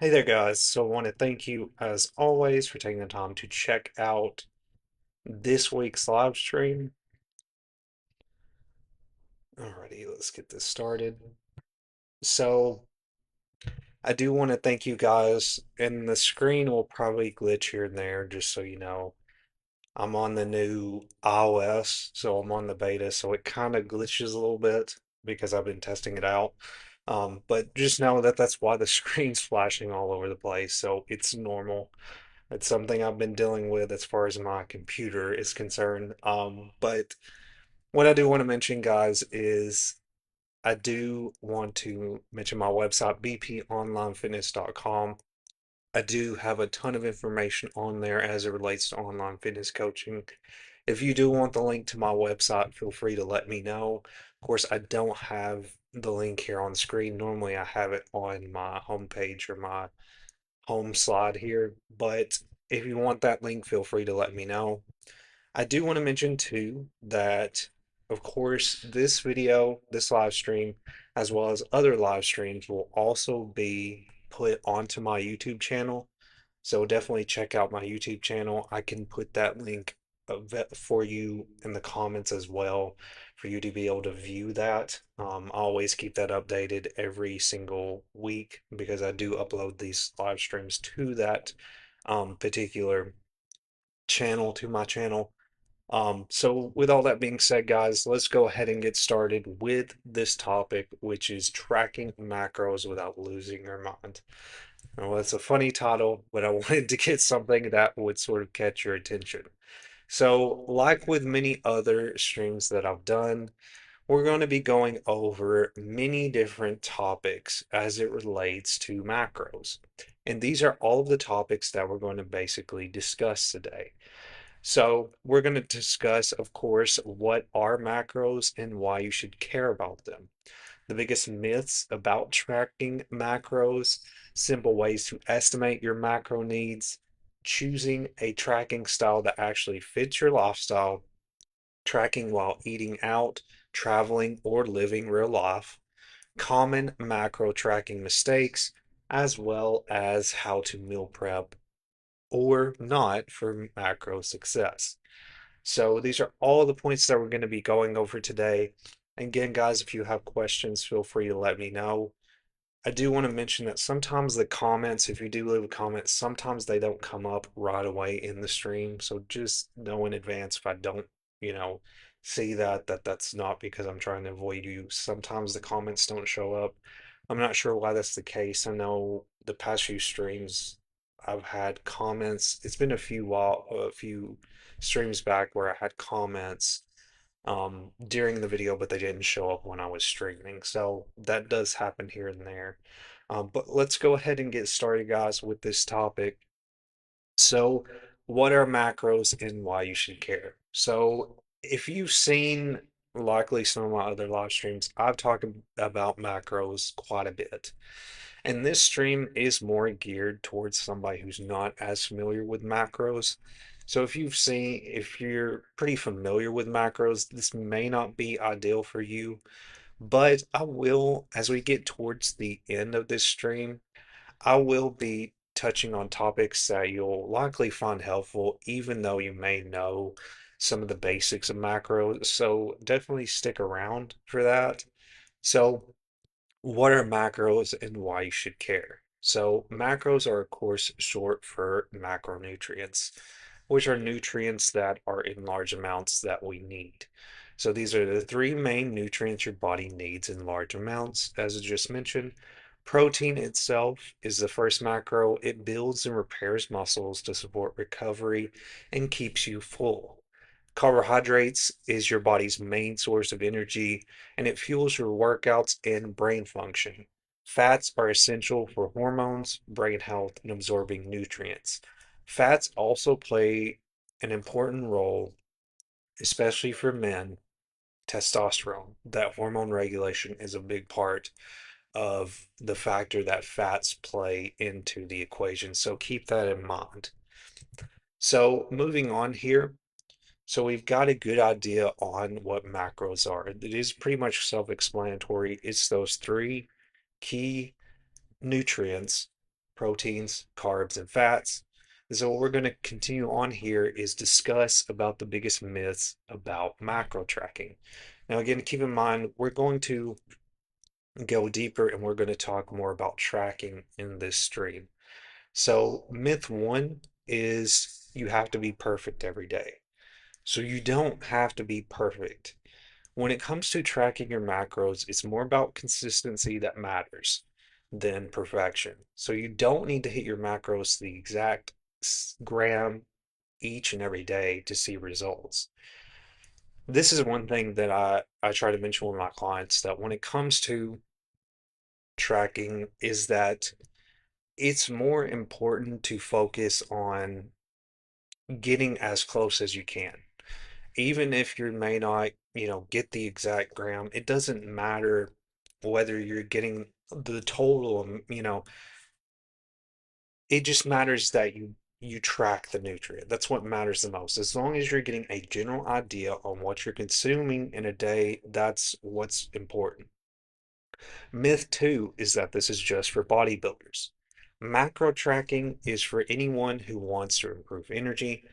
Hey there, guys. So I want to thank you, as always, for taking the time to check out this week's live stream. Alrighty, let's get this started. So I do want to thank you guys, and the screen will probably glitch here and there, just so you know. I'm on the new iOS, so I'm on the beta, so it kind of glitches a little bit because I've been testing it out. But just know that that's why the screen's flashing all over the place, so it's normal. It's something I've been dealing with as far as my computer is concerned. But what I do want to mention, guys, is I do want to mention my website, bponlinefitness.com. I do have a ton of information on there as it relates to online fitness coaching. If you do want the link to my website, feel free to let me know. Of course, I don't have the link here on the screen. Normally, I have it on my homepage or my home slide here, but if you want that link, feel free to let me know. I do want to mention too that, of course, this video, this live stream, as well as other live streams, will also be put onto my YouTube channel. So definitely check out my YouTube channel. I can put that link for you in the comments as well for you to be able to view that. I always keep that updated every single week because I do upload these live streams to that particular channel, to my channel. So with all that being said, guys, let's go ahead and get started with this topic, which is tracking macros without losing your mind. Well, it's a funny title, but I wanted to get something that would sort of catch your attention. So, like with many other streams that I've done, we're going to be going over many different topics as it relates to macros. And these are all of the topics that we're going to basically discuss today. So, we're going to discuss, of course, what are macros and why you should care about them, the biggest myths about tracking macros, simple ways to estimate your macro needs, choosing a tracking style that actually fits your lifestyle, tracking while eating out, traveling, or living real life, common macro tracking mistakes, as well as how to meal prep or not for macro success. So these are all the points that we're going to be going over today. Again, guys, if you have questions, feel free to let me know. I do want to mention that sometimes the comments, if you do leave a comment, sometimes they don't come up right away in the stream. So just know in advance if I don't, you know, see that's not because I'm trying to avoid you. Sometimes the comments don't show up. I'm not sure why that's the case. I know the past few streams I've had comments. It's been a few streams back where I had comments during the video, but they didn't show up when I was streaming. So that does happen here and there. But let's go ahead and get started, guys, with this topic. So, what are macros and why you should care? So, if you've seen likely some of my other live streams, I've talked about macros quite a bit. And this stream is more geared towards somebody who's not as familiar with macros. So if you're pretty familiar with macros, this may not be ideal for you, but I will, as we get towards the end of this stream, I will be touching on topics that you'll likely find helpful, even though you may know some of the basics of macros. So definitely stick around for that. So what are macros and why you should care? So, macros are, of course, short for macronutrients, which are nutrients that are in large amounts that we need. So, these are the three main nutrients your body needs in large amounts. As I just mentioned, protein itself is the first macro. It builds and repairs muscles to support recovery and keeps you full. Carbohydrates is your body's main source of energy and it fuels your workouts and brain function. Fats are essential for hormones, brain health, and absorbing nutrients. Fats also play an important role, especially for men. Testosterone, that hormone regulation is a big part of the factor that fats play into the equation. So keep that in mind. So moving on here. So we've got a good idea on what macros are. It is pretty much self-explanatory. It's those three key nutrients: proteins, carbs, and fats. So what we're going to continue on here is discuss about the biggest myths about macro tracking. Now, again, keep in mind, we're going to go deeper and we're going to talk more about tracking in this stream. So, myth one is you have to be perfect every day. So, you don't have to be perfect. When it comes to tracking your macros, it's more about consistency that matters than perfection. So, you don't need to hit your macros the exact gram each and every day to see results. This is one thing that I try to mention with my clients that when it comes to tracking is that it's more important to focus on getting as close as you can. Even if you may not, get the exact gram, it doesn't matter whether you're getting the total, it just matters that you track the nutrient. That's what matters the most. As long as you're getting a general idea on what you're consuming in a day, that's what's important. Myth two is that this is just for bodybuilders. Macro tracking is for anyone who wants to improve energy,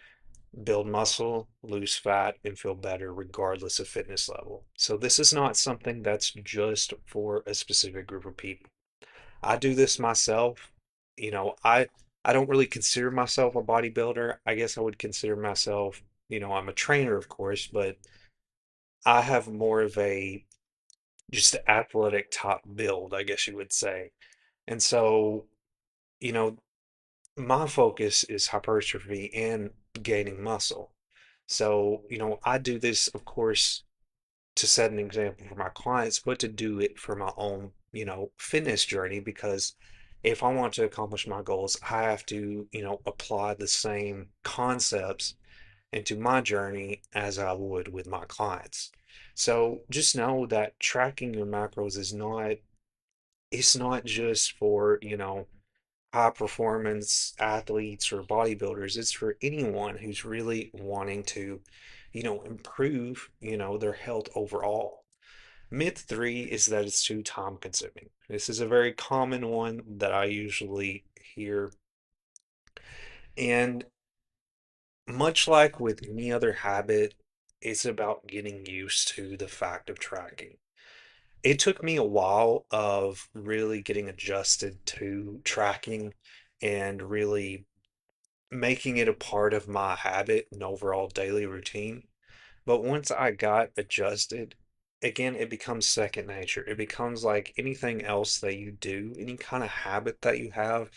build muscle, lose fat, and feel better regardless of fitness level. So this is not something that's just for a specific group of people. I do this myself. You know, I don't really consider myself a bodybuilder. I guess I would consider myself, I'm a trainer, of course, but I have more of a just athletic top build, I guess you would say. And so, you know, my focus is hypertrophy and gaining muscle. So, I do this, of course, to set an example for my clients, but to do it for my own, fitness journey because if I want to accomplish my goals, I have to, apply the same concepts into my journey as I would with my clients. So just know that tracking your macros is not, it's not just for, high performance athletes or bodybuilders. It's for anyone who's really wanting to, improve, their health overall. Myth three is that it's too time consuming. This is a very common one that I usually hear. And much like with any other habit, it's about getting used to the fact of tracking. It took me a while of really getting adjusted to tracking and really making it a part of my habit and overall daily routine. But once I got adjusted, again, it becomes second nature. It becomes like anything else that you do, any kind of habit that you have,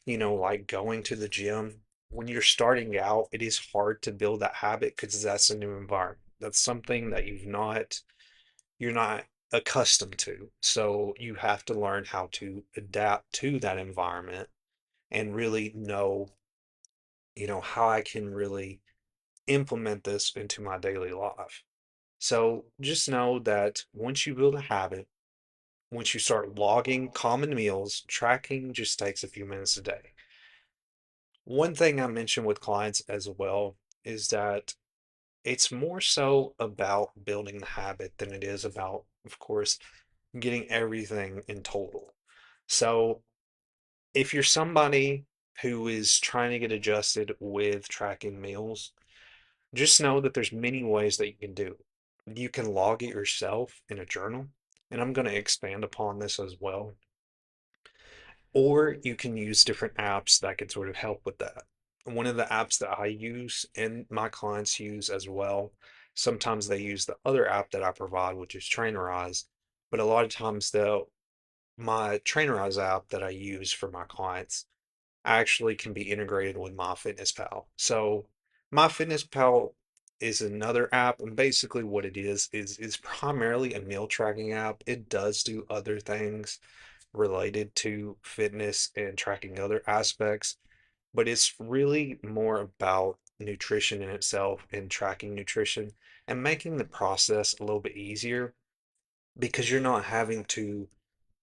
like going to the gym. When you're starting out, it is hard to build that habit because that's a new environment. That's something that you're not accustomed to. So you have to learn how to adapt to that environment and really know, how I can really implement this into my daily life. So just know that once you build a habit, once you start logging common meals, tracking just takes a few minutes a day. One thing I mention with clients as well is that it's more so about building the habit than it is about, of course, getting everything in total. So if you're somebody who is trying to get adjusted with tracking meals, just know that there's many ways that you can do it. You can log it yourself in a journal, and I'm going to expand upon this as well. Or you can use different apps that can sort of help with that. One of the apps that I use and my clients use as well, sometimes they use the other app that I provide, which is Trainerize, but a lot of times though, my Trainerize app that I use for my clients actually can be integrated with MyFitnessPal. So MyFitnessPal is another app, and basically what it is primarily a meal tracking app. It does do other things related to fitness and tracking other aspects, but it's really more about nutrition in itself and tracking nutrition and making the process a little bit easier because you're not having to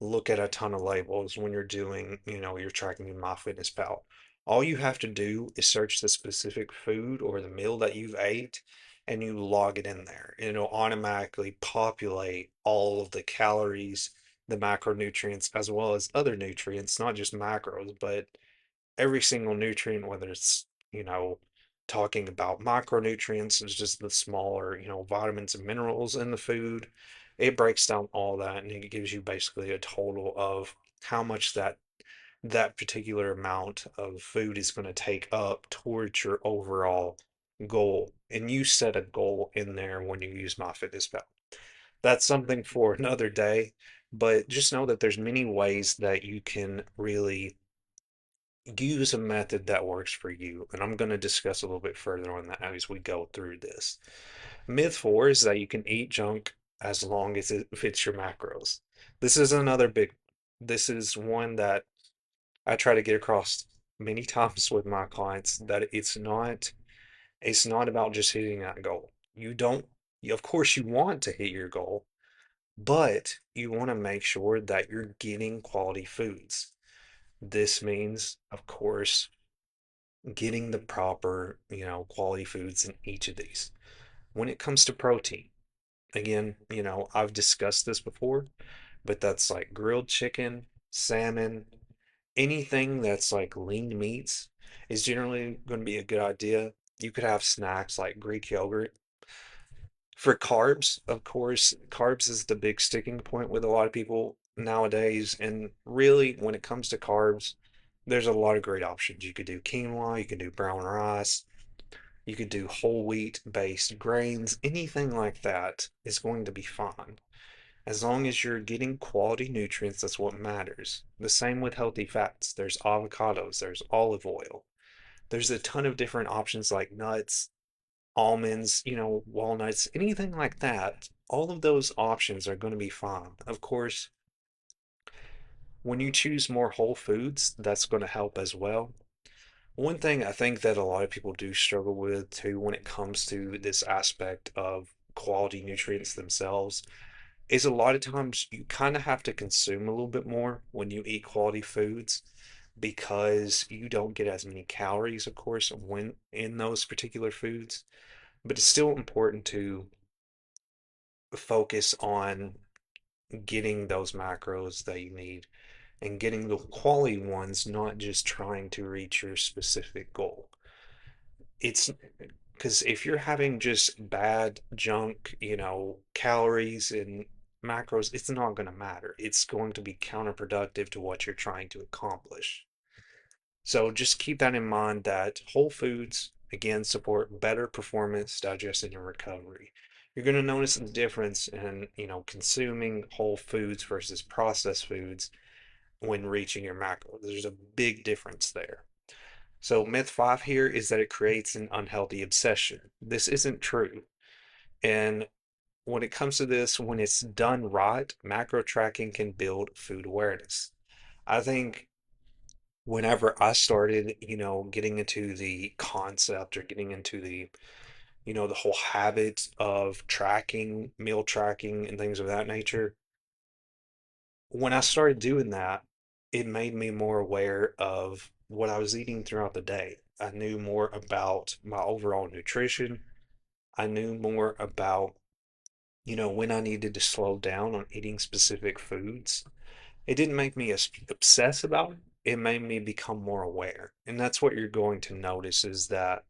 look at a ton of labels when you're doing, you're tracking in MyFitnessPal. All you have to do is search the specific food or the meal that you've ate and you log it in there. And it'll automatically populate all of the calories the macronutrients as well as other nutrients, not just macros, but every single nutrient, whether it's, you know, talking about macronutrients, is just the smaller, vitamins and minerals in the food. It breaks down all that and it gives you basically a total of how much that particular amount of food is going to take up towards your overall goal. And you set a goal in there when you use MyFitnessPal. That's something for another day, but just know that there's many ways that you can really use a method that works for you. And I'm going to discuss a little bit further on that as we go through this. Myth four is that you can eat junk as long as it fits your macros. This is another big, this is one that I try to get across many times with my clients that it's not about just hitting that goal. You don't, of course you want to hit your goal, but you want to make sure that you're getting quality foods. This means, of course, getting the proper, quality foods in each of these. When it comes to protein, again, I've discussed this before, but that's like grilled chicken, salmon, anything that's like lean meats is generally going to be a good idea. You could have snacks like Greek yogurt. For carbs, of course, carbs is the big sticking point with a lot of people nowadays. And really, when it comes to carbs, there's a lot of great options. You could do quinoa, you could do brown rice, you could do whole wheat based grains, anything like that is going to be fine. As long as you're getting quality nutrients, that's what matters. The same with healthy fats. There's avocados, there's olive oil. There's a ton of different options like nuts, almonds, walnuts, anything like that. All of those options are going to be fine. Of course, when you choose more whole foods, that's going to help as well. One thing I think that a lot of people do struggle with too when it comes to this aspect of quality nutrients themselves is a lot of times you kind of have to consume a little bit more when you eat quality foods because you don't get as many calories, of course, when in those particular foods. But it's still important to focus on getting those macros that you need and getting the quality ones, not just trying to reach your specific goal. It's because if you're having just bad junk, calories and macros, it's not going to matter. It's going to be counterproductive to what you're trying to accomplish. So just keep that in mind that whole foods, again, support better performance, digestion, and recovery. You're going to notice the difference in, consuming whole foods versus processed foods when reaching your macros. There's a big difference there. So myth five here is that it creates an unhealthy obsession. This isn't true. And when it comes to this, when it's done right, macro tracking can build food awareness. I think whenever I started, getting into the concept or getting into the whole habit of tracking, meal tracking and things of that nature, when I started doing that, it made me more aware of what I was eating throughout the day. I knew more about my overall nutrition. I knew more about, when I needed to slow down on eating specific foods. It didn't make me obsess about it. It made me become more aware. And that's what you're going to notice is that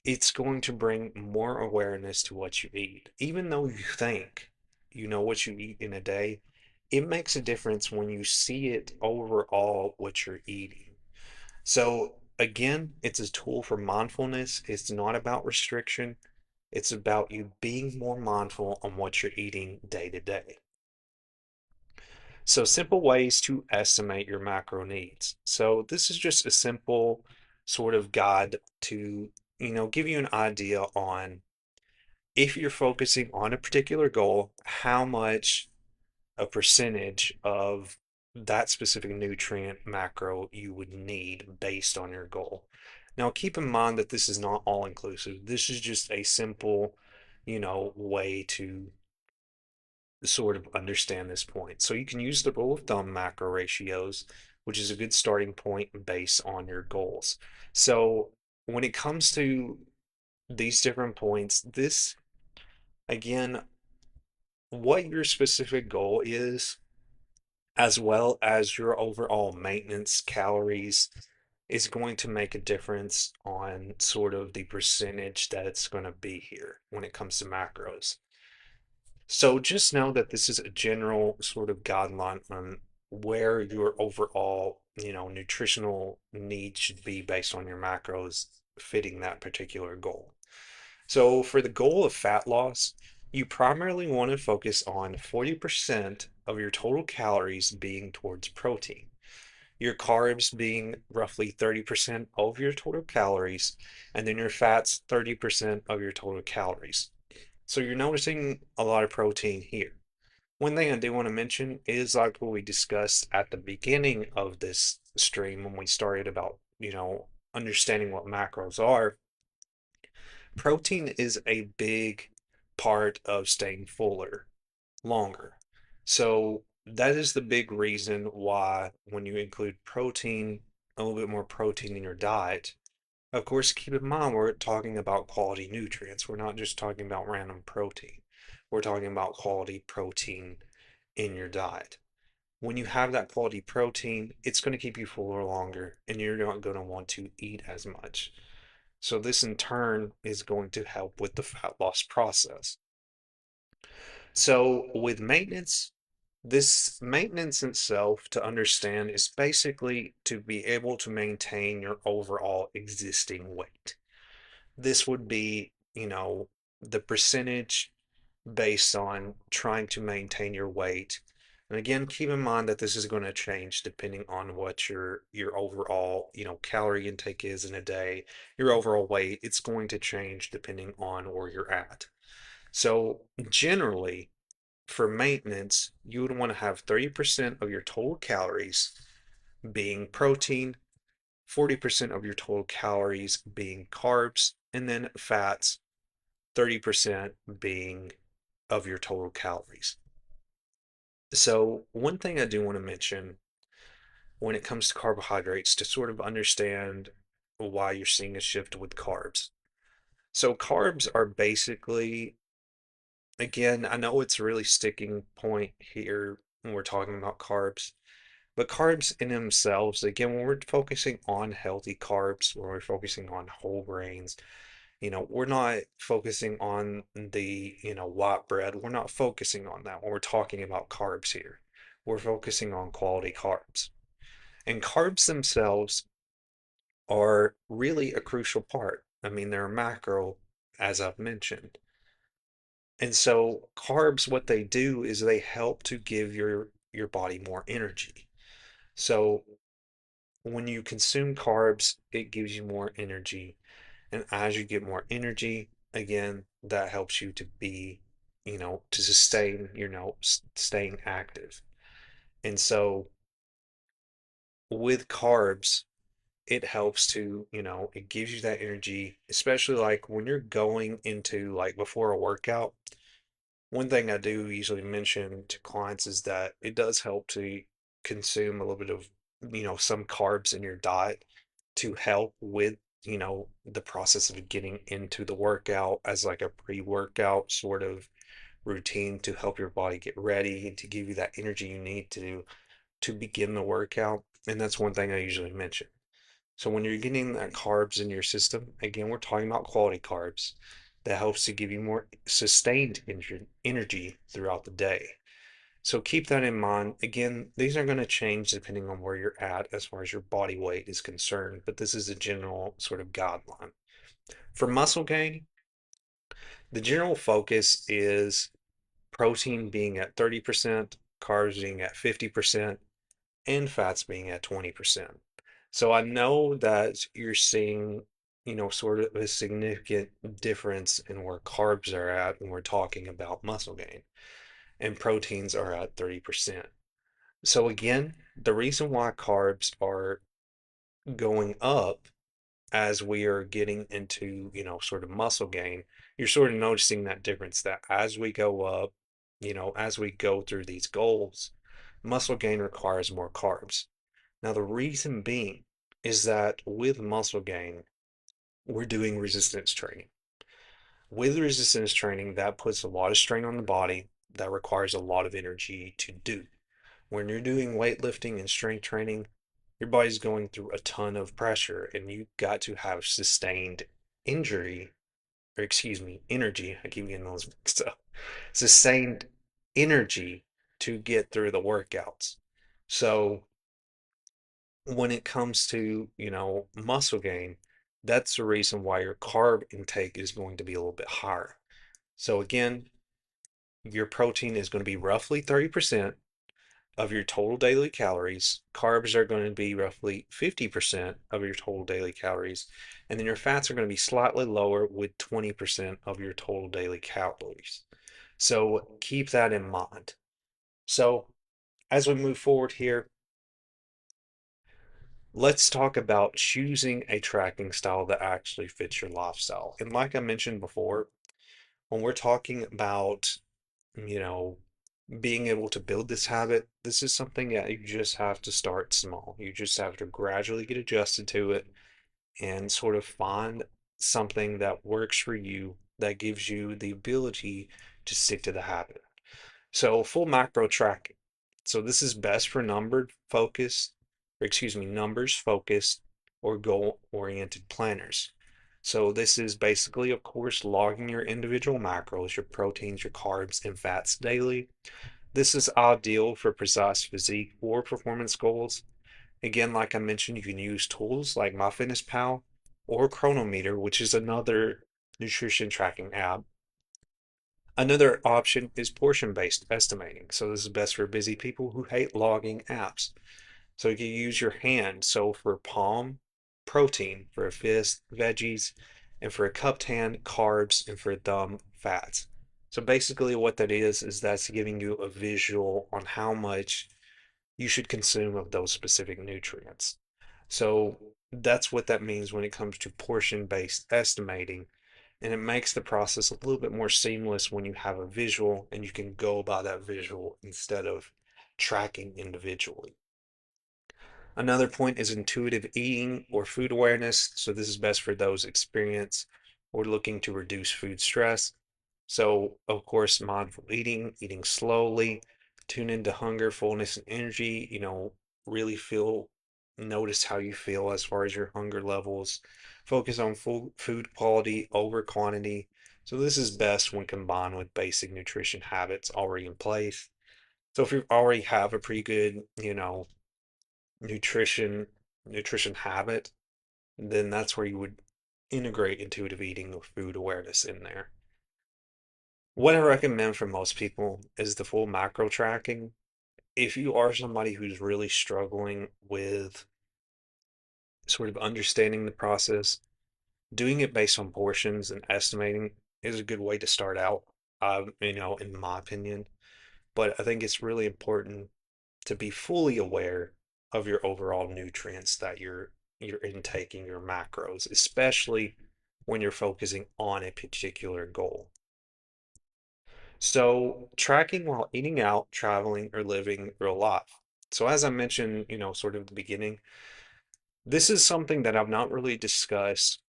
it's going to bring more awareness to what you eat. Even though you think you know what you eat in a day, it makes a difference when you see it overall what you're eating. So, again, it's a tool for mindfulness. It's not about restriction, it's about you being more mindful on what you're eating day to day. So, simple ways to estimate your macro needs. So, this is just a simple sort of guide to, give you an idea on if you're focusing on a particular goal, how much a percentage of that specific nutrient macro you would need based on your goal. Now, keep in mind that this is not all inclusive. This is just a simple, way to sort of understand this point. So you can use the rule of thumb macro ratios, which is a good starting point based on your goals. So when it comes to these different points, this again, what your specific goal is as well as your overall maintenance calories is going to make a difference on sort of the percentage that it's going to be here when it comes to macros. So just know that this is a general sort of guideline on where your overall, nutritional needs should be based on your macros fitting that particular goal. So for the goal of fat loss, you primarily want to focus on 40% of your total calories being towards protein, your carbs being roughly 30% of your total calories, and then your fats 30% of your total calories. So you're noticing a lot of protein here. One thing I do want to mention is like what we discussed at the beginning of this stream when we started about, understanding what macros are. Protein is a big part of staying fuller longer. So that is the big reason why when you include protein, a little bit more protein in your diet, of course, keep in mind we're talking about quality nutrients. We're not just talking about random protein. We're talking about quality protein in your diet. When you have that quality protein, it's going to keep you fuller longer and you're not going to want to eat as much. So this in turn is going to help with the fat loss process. So with maintenance, this maintenance itself to understand is basically to be able to maintain your overall existing weight. This would be, the percentage based on trying to maintain your weight. And again, keep in mind that this is going to change depending on what your overall, calorie intake is in a day, your overall weight. It's going to change depending on where you're at. So generally, for maintenance, you would want to have 30% of your total calories being protein, 40% of your total calories being carbs, and then fats, 30% being of your total calories. So, one thing I do want to mention when it comes to carbohydrates to sort of understand why you're seeing a shift with carbs. So, carbs are basically, again, I know it's a really sticking point here when we're talking about carbs, but carbs in themselves, again, when we're focusing on healthy carbs, when we're focusing on whole grains, we're not focusing on the, white bread. We're not focusing on that when we're talking about carbs here. We're focusing on quality carbs. And carbs themselves are really a crucial part. I mean, they're a macro, as I've mentioned. And so carbs, what they do is they help to give your body more energy. So when you consume carbs, it gives you more energy. And as you get more energy, again, that helps you to be, to sustain, staying active. And so with carbs, it helps to, it gives you that energy, especially like when you're going into like before a workout. One thing I do usually mention to clients is that it does help to consume a little bit of, some carbs in your diet to help with, the process of getting into the workout as like a pre-workout sort of routine to help your body get ready and to give you that energy you need to begin the workout. And that's one thing I usually mention. So when you're getting that carbs in your system, again, we're talking about quality carbs that helps to give you more sustained energy throughout the day. So keep that in mind. Again, these are going to change depending on where you're at as far as your body weight is concerned, but this is a general sort of guideline. For muscle gain, the general focus is protein being at 30%, carbs being at 50%, and fats being at 20%. So I know that you're seeing, sort of a significant difference in where carbs are at when we're talking about muscle gain, and proteins are at 30%. So again, the reason why carbs are going up as we are getting into, sort of muscle gain, you're sort of noticing that difference that as we go up, as we go through these goals, muscle gain requires more carbs. Now, the reason being is that with muscle gain, we're doing resistance training. With resistance training, that puts a lot of strain on the body that requires a lot of energy to do. When you're doing weightlifting and strength training, your body's going through a ton of pressure and you got to have sustained injury, or excuse me, energy. I keep getting those mixed up. Sustained energy to get through the workouts. So when it comes to, muscle gain, that's the reason why your carb intake is going to be a little bit higher. So again, your protein is going to be roughly 30% of your total daily calories. Carbs are going to be roughly 50% of your total daily calories. And then your fats are going to be slightly lower with 20% of your total daily calories. So keep that in mind. So as we move forward here, let's talk about choosing a tracking style that actually fits your lifestyle. And like I mentioned before, when we're talking about, you know, being able to build this habit, this is something that you just have to start small. You just have to gradually get adjusted to it and sort of find something that works for you that gives you the ability to stick to the habit. So full macro tracking. So this is best for numbers focused or goal oriented planners. So this is basically, of course, logging your individual macros, your proteins, your carbs, and fats daily. This is ideal for precise physique or performance goals. Again, like I mentioned, you can use tools like MyFitnessPal or Chronometer, which is another nutrition tracking app. Another option is portion-based estimating. So this is best for busy people who hate logging apps. So you can use your hand. So for palm, protein, for a fist, veggies, and for a cupped hand, carbs, and for a thumb, fats. So basically what that is that's giving you a visual on how much you should consume of those specific nutrients. So that's what that means when it comes to portion-based estimating. And it makes the process a little bit more seamless when you have a visual and you can go by that visual instead of tracking individually. Another point is intuitive eating or food awareness. So this is best for those experienced or looking to reduce food stress. So, of course, mindful eating, eating slowly, tune into hunger, fullness, and energy. Really notice how you feel as far as your hunger levels. Focus on food quality over quantity. So this is best when combined with basic nutrition habits already in place. So if you already have a pretty good, nutrition nutrition habit, then that's where you would integrate intuitive eating or food awareness in there. What I recommend for most people is the full macro tracking. If you are somebody who's really struggling with sort of understanding the process, doing it based on portions and estimating is a good way to start out, in my opinion. But I think it's really important to be fully aware of your overall nutrients that you're intaking, your macros, especially when you're focusing on a particular goal. So, tracking while eating out, traveling, or living real life. So, as I mentioned, sort of the beginning, this is something that I've not really discussed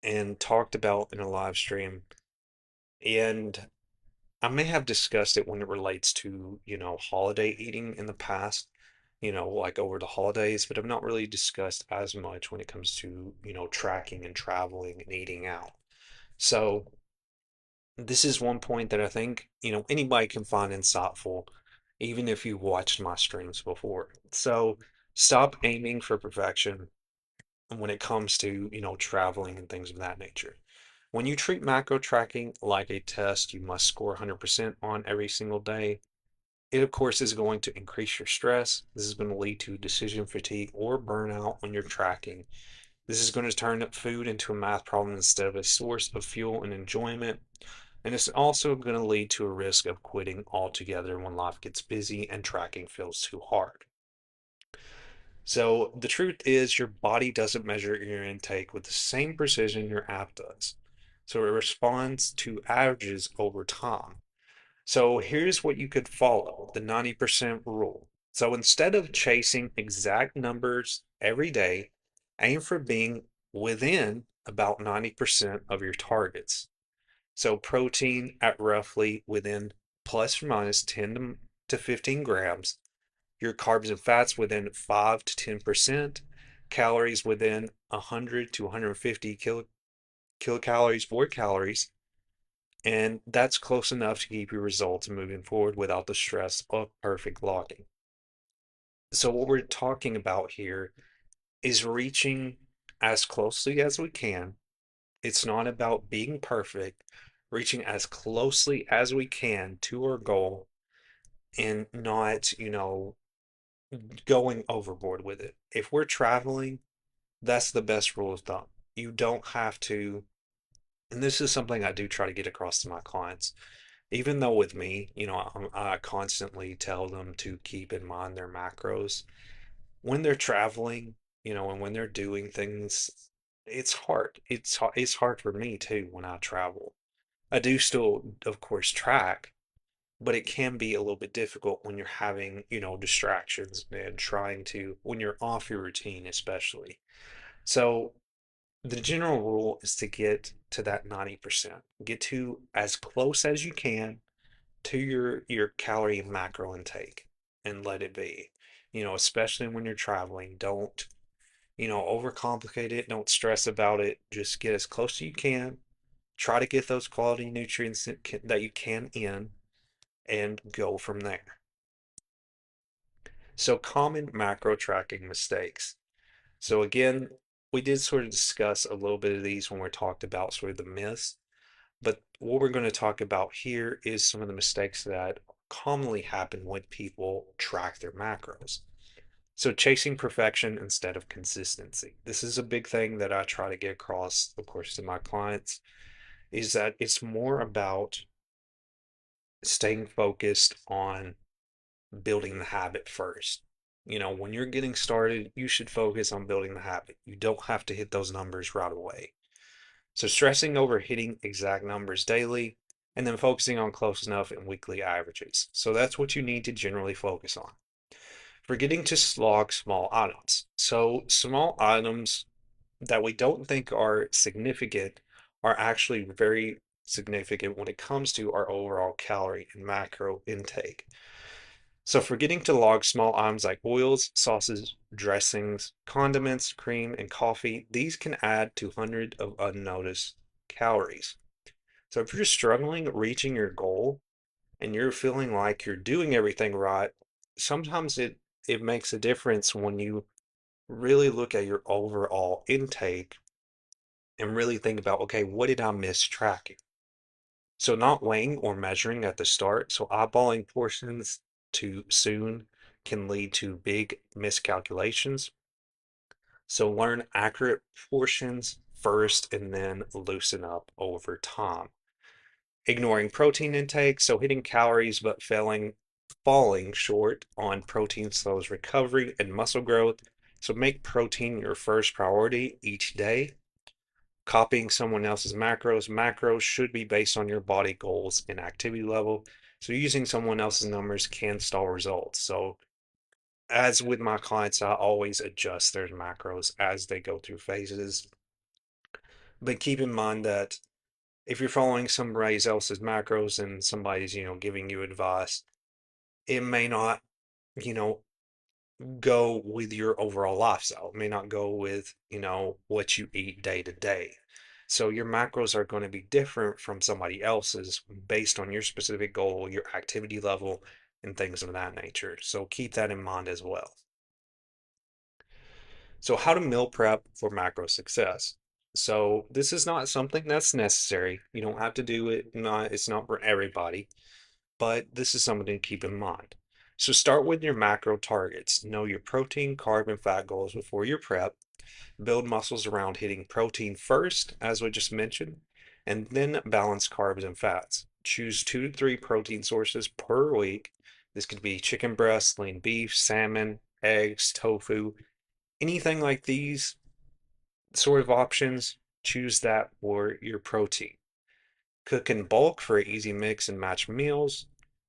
and talked about in a live stream. And I may have discussed it when it relates to, holiday eating in the past, like over the holidays, but I've not really discussed as much when it comes to, tracking and traveling and eating out. So, this is one point that I think, anybody can find insightful, even if you watched my streams before. So stop aiming for perfection when it comes to, traveling and things of that nature. When you treat macro tracking like a test you must score 100% on every single day, it of course is going to increase your stress. This is going to lead to decision fatigue or burnout when you're tracking. This is going to turn food into a math problem instead of a source of fuel and enjoyment. And it's also going to lead to a risk of quitting altogether when life gets busy and tracking feels too hard. So, the truth is, your body doesn't measure your intake with the same precision your app does. So, it responds to averages over time. So, here's what you could follow the 90% rule. So, instead of chasing exact numbers every day, aim for being within about 90% of your targets. So protein at roughly within plus or minus 10 to 15 grams, your carbs and fats within 5 to 10%, calories within 100 to 150 kilocalories or calories, and that's close enough to keep your results moving forward without the stress of perfect logging. So, what we're talking about here is reaching as closely as we can. It's not about being perfect, reaching as closely as we can to our goal and not, going overboard with it. If we're traveling, that's the best rule of thumb. You don't have to, and this is something I do try to get across to my clients. Even though with me, I constantly tell them to keep in mind their macros when they're traveling, and when they're doing things, it's hard. It's hard for me too when I travel. I do still, of course, track, but it can be a little bit difficult when you're having, distractions and trying to, when you're off your routine, especially. So the general rule is to get to that 90%. Get to as close as you can to your calorie and macro intake and let it be. Especially when you're traveling, don't, overcomplicate it. Don't stress about it. Just get as close as you can. Try to get those quality nutrients that you can in and go from there. So, common macro tracking mistakes. So, again, we did sort of discuss a little bit of these when we talked about sort of the myths, but what we're going to talk about here is some of the mistakes that commonly happen when people track their macros. So, chasing perfection instead of consistency. This is a big thing that I try to get across, of course, to my clients, is that it's more about staying focused on building the habit first. When you're getting started, you should focus on building the habit. You don't have to hit those numbers right away. So, stressing over hitting exact numbers daily and then focusing on close enough and weekly averages. So, that's what you need to generally focus on. Forgetting to slog small items. So, small items that we don't think are significant are actually very significant when it comes to our overall calorie and macro intake. So, forgetting to log small items like oils, sauces, dressings, condiments, cream, and coffee, these can add to hundreds of unnoticed calories. So, if you're struggling reaching your goal and you're feeling like you're doing everything right, sometimes it makes a difference when you really look at your overall intake and really think about, okay, what did I miss tracking? So not weighing or measuring at the start, so eyeballing portions too soon can lead to big miscalculations. So learn accurate portions first and then loosen up over time. Ignoring protein intake, so hitting calories but falling short on protein slows recovery and muscle growth. So make protein your first priority each day. Copying someone else's macros should be based on your body goals and activity level. So using someone else's numbers can stall results. So as with my clients, I always adjust their macros as they go through phases. But keep in mind that if you're following somebody else's macros and somebody's, giving you advice, it may not, you know, go with your overall lifestyle. It may not go with, what you eat day to day. So your macros are going to be different from somebody else's based on your specific goal, your activity level, and things of that nature. So keep that in mind as well. So how to meal prep for macro success. So this is not something that's necessary. You don't have to do it. It's not for everybody, but this is something to keep in mind. So start with your macro targets. Know your protein, carb, and fat goals before your prep. Build muscles around hitting protein first, as we just mentioned, and then balance carbs and fats. Choose 2 to 3 protein sources per week. This could be chicken breast, lean beef, salmon, eggs, tofu, anything like these sort of options. Choose that for your protein. Cook in bulk for easy mix and match meals.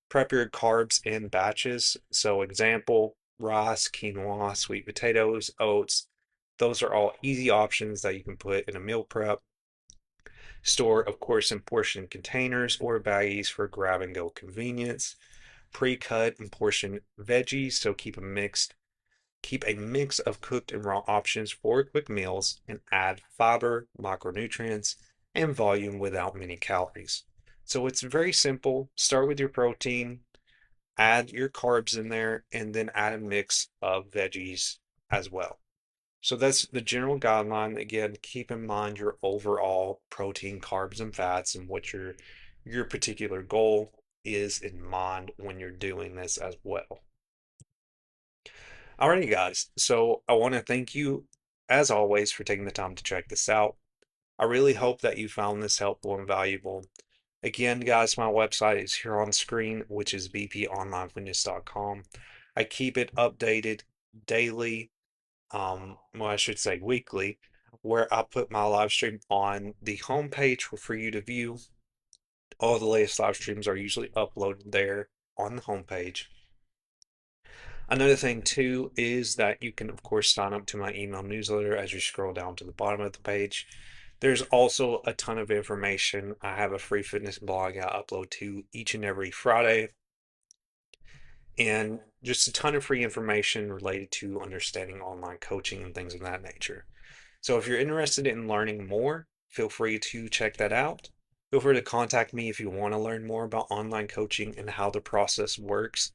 Prep your carbs in batches. So, example, rice, quinoa, sweet potatoes, oats. Those are all easy options that you can put in a meal prep. Store, of course, in portion containers or baggies for grab and go convenience. pre-cut and portioned veggies, so keep a mix of cooked and raw options for quick meals and add fiber, micronutrients, and volume without many calories. So it's very simple. Start with your protein, add your carbs in there, and then add a mix of veggies as well. So that's the general guideline. Again, keep in mind your overall protein, carbs, and fats and what your particular goal is in mind when you're doing this as well. Alrighty, guys. So I want to thank you, as always, for taking the time to check this out. I really hope that you found this helpful and valuable. Again, guys, my website is here on screen, which is bponlinefitness.com. I keep it updated daily, well, I should say weekly, where I put my live stream on the homepage for you to view. All the latest live streams are usually uploaded there on the homepage. Another thing too is that you can of course sign up to my email newsletter as you scroll down to the bottom of the page. There's also a ton of information. I have a free fitness blog I upload to each and every Friday, and just a ton of free information related to understanding online coaching and things of that nature. So if you're interested in learning more, feel free to check that out. Feel free to contact me if you want to learn more about online coaching and how the process works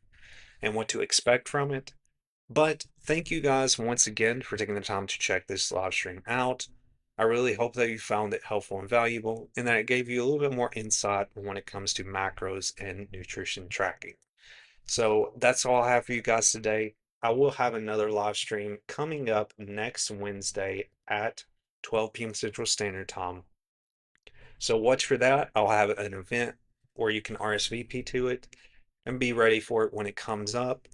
and what to expect from it. But thank you guys once again for taking the time to check this live stream out. I really hope that you found it helpful and valuable and that it gave you a little bit more insight when it comes to macros and nutrition tracking. So that's all I have for you guys today. I will have another live stream coming up next Wednesday at 12 p.m. Central Standard Time. So watch for that. I'll have an event where you can RSVP to it and be ready for it when it comes up.